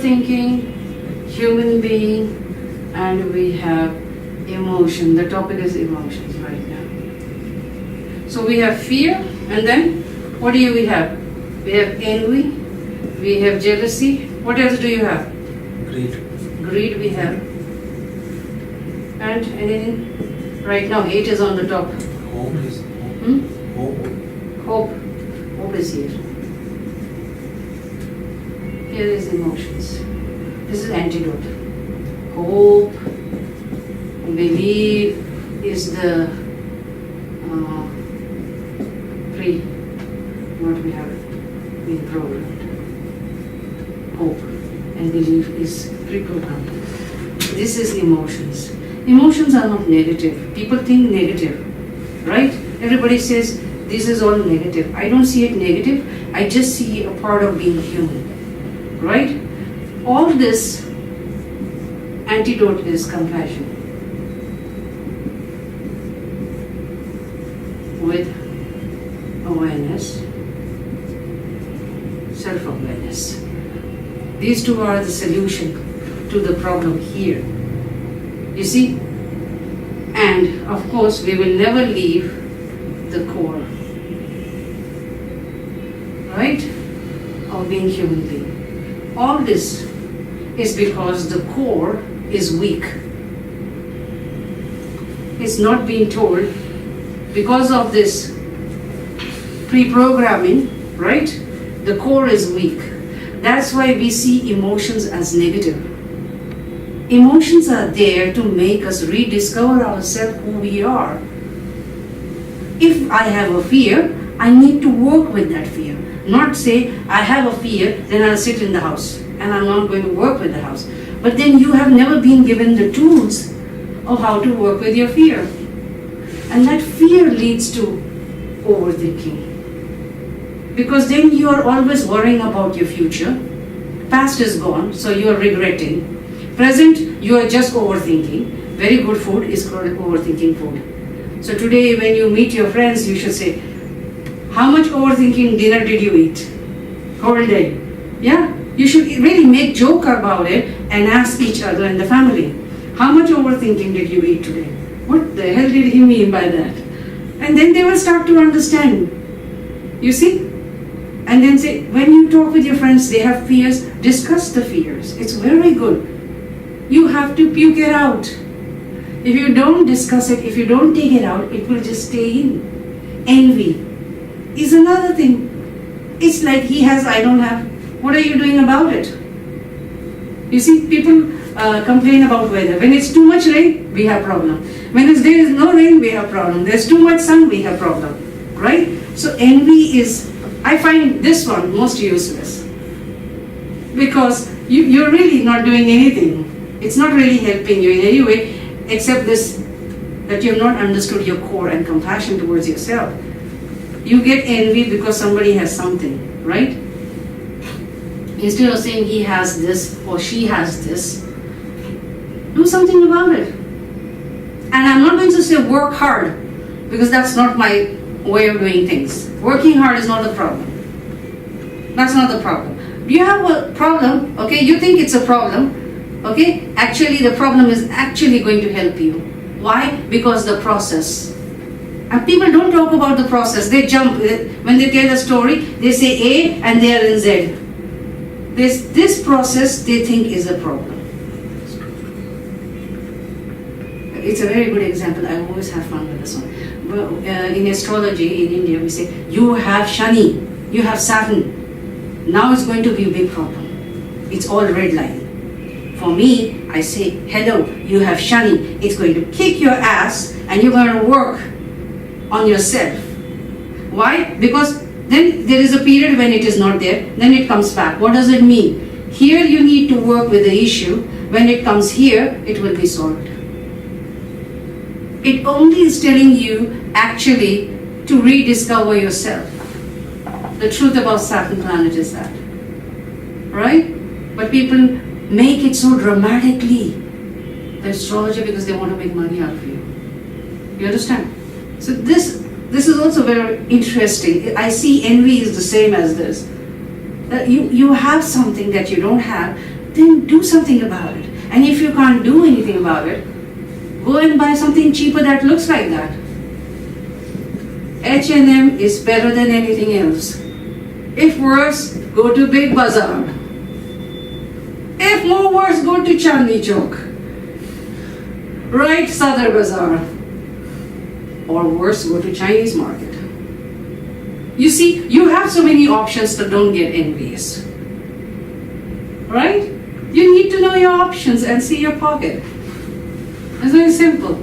overthinking, human being, and we have emotion. The topic is emotions right now. So we have fear, and then what do we have? We have envy, we have jealousy. What else do you have? Greed. Greed we have. And anything? Right now, hate is on the top. Hope is hope. Hope. Hope is here. Here is emotions. This is antidote. Hope, belief is the what we have been programmed. Hope and belief is pre-programmed. This is emotions. Emotions are not negative. People think negative, right? Everybody says this is all negative. I don't see it negative. I just see a part of being human, right? All this antidote is compassion. With awareness, self-awareness. These two are the solution to the problem here. You see? And of course, we will never leave the core, right? Of being human being. All this is because the core is weak. It's not being told because of this pre-programming, right? The core is weak. That's why we see emotions as negative. Emotions are there to make us rediscover ourselves, who we are. If I have a fear, I need to work with that fear. Not say, I have a fear, then I'll sit in the house and I'm not going to work with the house. But then you have never been given the tools of how to work with your fear. And that fear leads to overthinking. Because then you are always worrying about your future. Past is gone, so you are regretting. Present, you are just overthinking. Very good food is called overthinking food. So today when you meet your friends, you should say, how much overthinking dinner did you eat? Whole day. Yeah? You should really make joke about it and ask each other in the family. How much overthinking did you eat today? What the hell did he mean by that? And then they will start to understand. You see? And then say, when you talk with your friends, they have fears, discuss the fears. It's very good. You have to puke it out. If you don't discuss it, if you don't take it out, it will just stay in. Envy is another thing. It's like he has, I don't have. What are you doing about it? You see, people complain about weather. When it's too much rain, we have problem. When there is no rain, we have problem. There's too much sun, we have problem. Right? So envy is, I find this one most useless. Because you're really not doing anything. It's not really helping you in any way, except this, that you have not understood your core and compassion towards yourself. You get envy because somebody has something, right? Instead of saying he has this or she has this, do something about it. And I'm not going to say work hard, because that's not my way of doing things. Working hard is not the problem. That's not the problem. You have a problem, okay? You think it's a problem. Okay, actually the problem is actually going to help you. Why? Because the process. And people don't talk about the process. They jump. When they tell a story, they say A and they are in Z. This process they think is a problem. It's a very good example. I always have fun with this one. In astrology in India, we say, you have Shani, you have Saturn. Now it's going to be a big problem. It's all red line. For me, I say, hello, you have Shani. It's going to kick your ass and you're going to work on yourself. Why? Because then there is a period when it is not there, then it comes back. What does it mean? Here you need to work with the issue. When it comes here, it will be solved. It only is telling you actually to rediscover yourself. The truth about Saturn planet is that. Right? But people make it so dramatically, the astrologer, because they want to make money out of you. You understand? So this is also very interesting. I see envy is the same as this. That you have something that you don't have, then do something about it. And if you can't do anything about it, go and buy something cheaper that looks like that. H&M is better than anything else. If worse, go to Big Bazaar. If more worse, go to Chandni Chowk. Right, Sadar Bazaar. Or worse, go to Chinese market. You see, you have so many options, so don't get envious. Right? You need to know your options and see your pocket. It's very simple.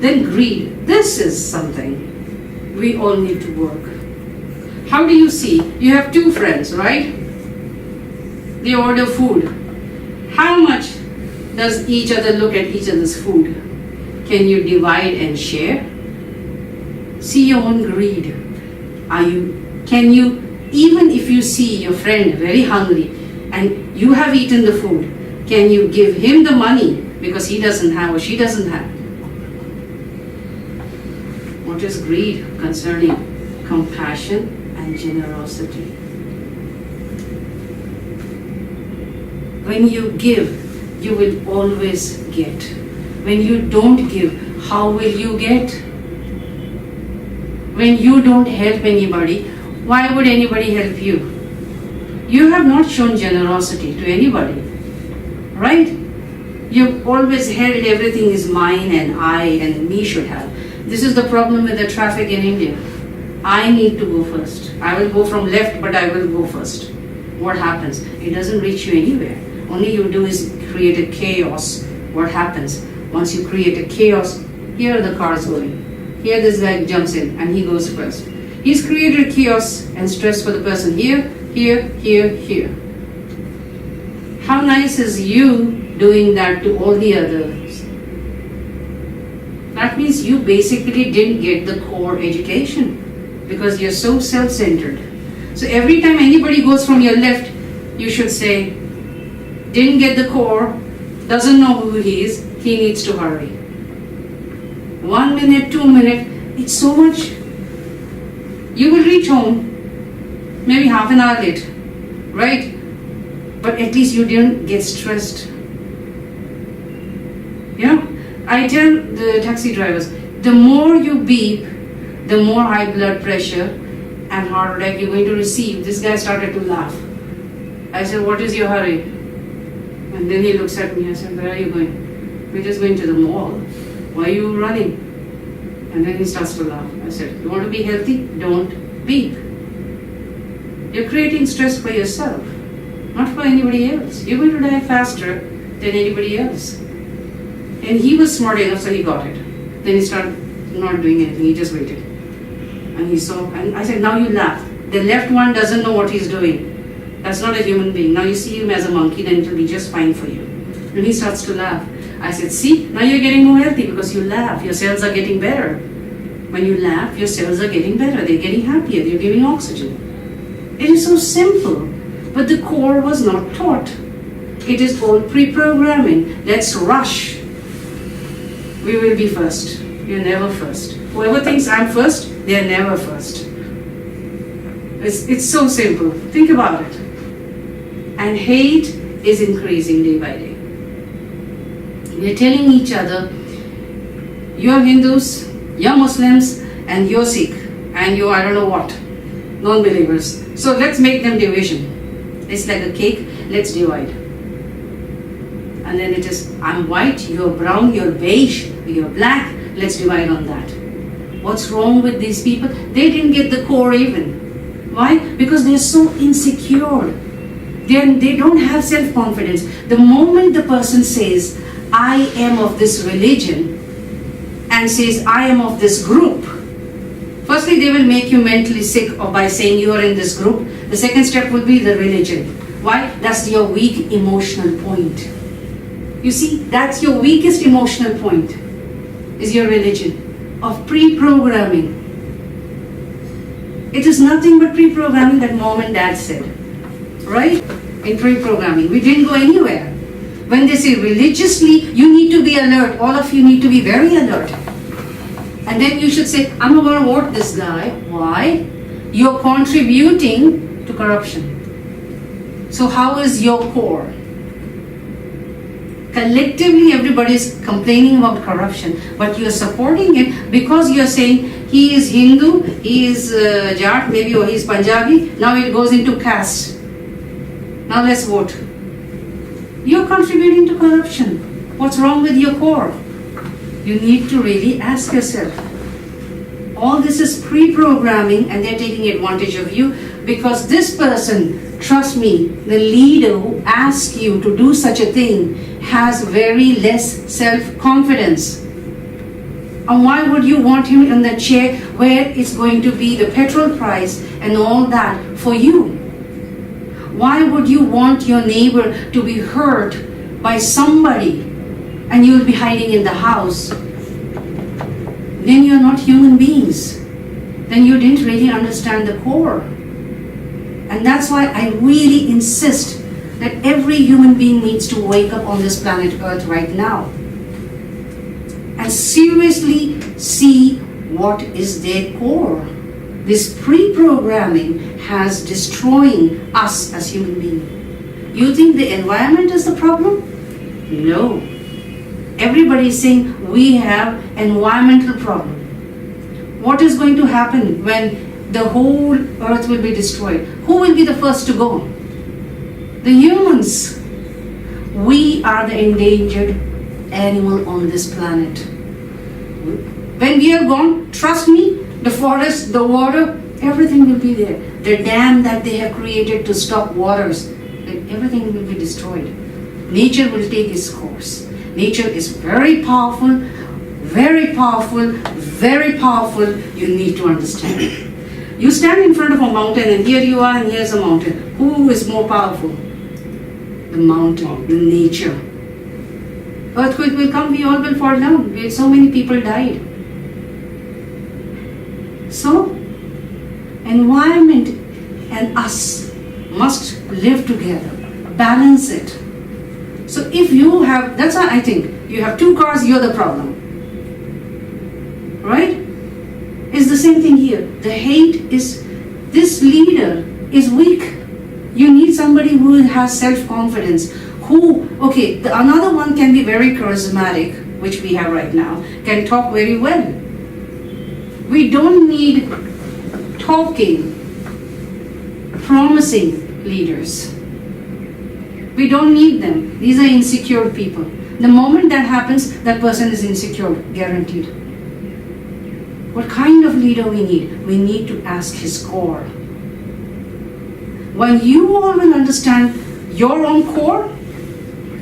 Then greed. This is something we all need to work. How do you see? You have two friends, right? They order food. How much does each other look at each other's food? Can you divide and share? See your own greed. Can you, even if you see your friend very hungry and you have eaten the food, can you give him the money because he doesn't have or she doesn't have? What is greed concerning compassion and generosity? When you give, you will always get. When you don't give, how will you get? When you don't help anybody, why would anybody help you? You have not shown generosity to anybody, right? You've always held everything is mine and I and me should have. This is the problem with the traffic in India. I need to go first. I will go from left, but I will go first. What happens? It doesn't reach you anywhere. Only you do is create a chaos. What happens? Once you create a chaos, here are the cars going. Here this guy jumps in and he goes first. He's created chaos and stress for the person here, here, here, here. How nice is you doing that to all the others? That means you basically didn't get the core education because you're so self-centered. So every time anybody goes from your left, you should say, didn't get the core, doesn't know who he is, he needs to hurry. 1 minute, 2 minutes, it's so much. You will reach home, maybe half an hour late, right? But at least you didn't get stressed. You know, I tell the taxi drivers, the more you beep, the more high blood pressure and heart attack you're going to receive. This guy started to laugh. I said, what is your hurry? And then he looks at me, I said, where are you going? We're just going to the mall. Why are you running? And then he starts to laugh. I said, you want to be healthy? Don't beep. You're creating stress for yourself, not for anybody else. You're going to die faster than anybody else. And he was smart enough, so he got it. Then he started not doing anything, he just waited. And he saw, and I said, now you laugh. The left one doesn't know what he's doing. That's not a human being. Now you see him as a monkey, then it will be just fine for you. And he starts to laugh. I said, see, now you're getting more healthy because you laugh. Your cells are getting better. When you laugh, your cells are getting better. They're getting happier. They're giving oxygen. It is so simple. But the core was not taught. It is all pre-programming. Let's rush. We will be first. You're never first. Whoever thinks I'm first, they're never first. It's so simple. Think about it. And hate is increasing day by day. We're telling each other, you're Hindus, you're Muslims, and you're Sikh, and you're I don't know what, non-believers. So let's make them division. It's like a cake, let's divide. And then it is, I'm white, you're brown, you're beige, you're black, let's divide on that. What's wrong with these people? They didn't get the core even. Why? Because they're so insecure. They don't have self-confidence. The moment the person says, I am of this religion, and says, I am of this group, firstly, they will make you mentally sick by saying you are in this group. The second step will be the religion. Why? That's your weak emotional point. You see, that's your weakest emotional point, is your religion, of pre-programming. It is nothing but pre-programming that mom and dad said, right? In pre-programming, we didn't go anywhere. When they say religiously, you need to be alert. All of you need to be very alert. And then you should say, I'm not going to vote this guy. Why? You're contributing to corruption. So how is your core? Collectively, everybody is complaining about corruption, but you're supporting it because you're saying he is Hindu, he is Jat, maybe, or he's Punjabi. Now it goes into caste. Now let's vote. You're contributing to corruption. What's wrong with your core? You need to really ask yourself. All this is pre-programming, and they're taking advantage of you because this person, trust me, the leader who asks you to do such a thing has very less self-confidence. And why would you want him in the chair where it's going to be the petrol price and all that for you? Why would you want your neighbor to be hurt by somebody and you'll be hiding in the house? Then you're not human beings. Then you didn't really understand the core. And that's why I really insist that every human being needs to wake up on this planet Earth right now and seriously see what is their core. This pre-programming has destroying us as human beings. You think the environment is the problem? No. Everybody is saying we have environmental problem. What is going to happen when the whole earth will be destroyed? Who will be the first to go? The humans. We are the endangered animal on this planet. When we are gone, trust me, the forest, the water, everything will be there. The dam that they have created to stop waters, everything will be destroyed. Nature will take its course. Nature is very powerful, very powerful, very powerful. You need to understand it. You stand in front of a mountain and here you are and here's a mountain. Who is more powerful? The mountain, the nature. Earthquake will come, we all will fall down. So many people died. So, environment and us must live together, balance it. So if you have, that's why I think, you have two cars, you're the problem. Right? It's the same thing here. The hate is, this leader is weak. You need somebody who has self-confidence. Another one can be very charismatic, which we have right now, can talk very well. We don't need talking, promising leaders. We don't need them. These are insecure people. The moment that happens, that person is insecure, guaranteed. What kind of leader we need? We need to ask his core. When you all will understand your own core,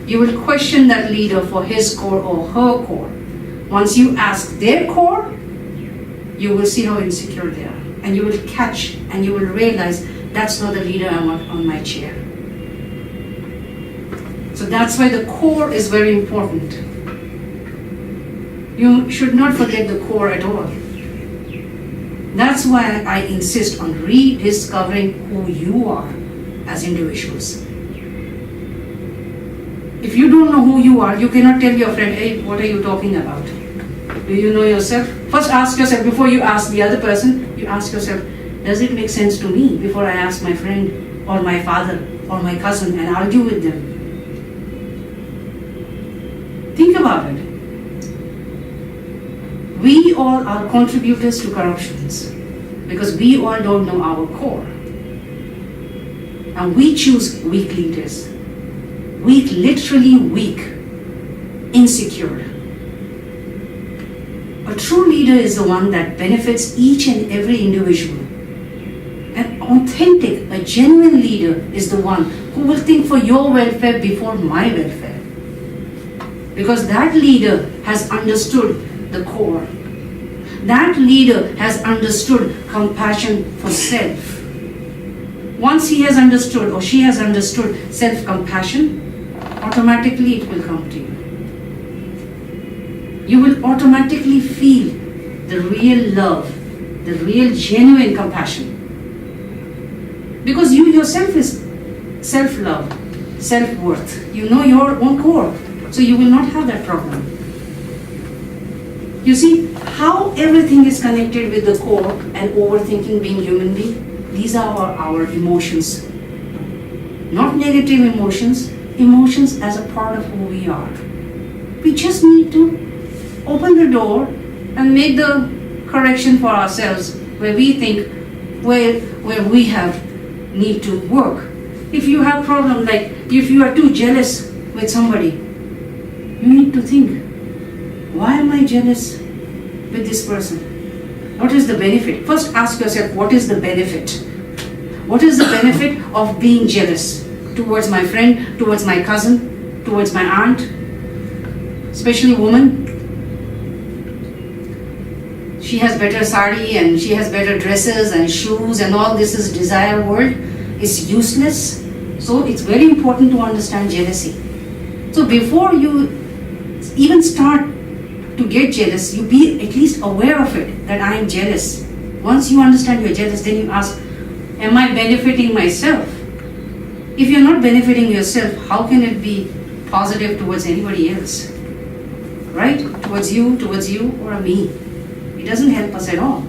you will question that leader for his core or her core. Once you ask their core, you will see how insecure they are. And you will catch and you will realize that's not the leader I want on my chair. So that's why the core is very important. You should not forget the core at all. That's why I insist on rediscovering who you are as individuals. If you don't know who you are, you cannot tell your friend, hey, what are you talking about? Do you know yourself? First ask yourself, before you ask the other person, you ask yourself, does it make sense to me before I ask my friend or my father or my cousin and argue with them? Think about it. We all are contributors to corruptions because we all don't know our core. And we choose weak leaders. Weak, literally weak, insecure. A true leader is the one that benefits each and every individual. An authentic, a genuine leader is the one who will think for your welfare before my welfare. Because that leader has understood the core. That leader has understood compassion for self. Once he has understood or she has understood self-compassion, automatically it will come to you. You will automatically feel the real love, the real genuine compassion. Because you yourself is self-love, self-worth. You know your own core, so you will not have that problem. You see how everything is connected with the core and overthinking being human being? These are our emotions. Not negative emotions, emotions as a part of who we are. We just need to open the door and make the correction for ourselves where we think where we have need to work. If you have problem, like if you are too jealous with somebody, you need to think, why am I jealous with this person? What is the benefit? First ask yourself, what is the benefit? What is the benefit of being jealous towards my friend, towards my cousin, towards my aunt, especially woman? She has better sari and she has better dresses and shoes and all this is desire world. It's useless. So it's very important to understand jealousy. So before you even start to get jealous, you be at least aware of it, that I am jealous. Once you understand you're jealous, then you ask, am I benefiting myself? If you're not benefiting yourself, how can it be positive towards anybody else? Right? Towards you or me. It doesn't help us at all.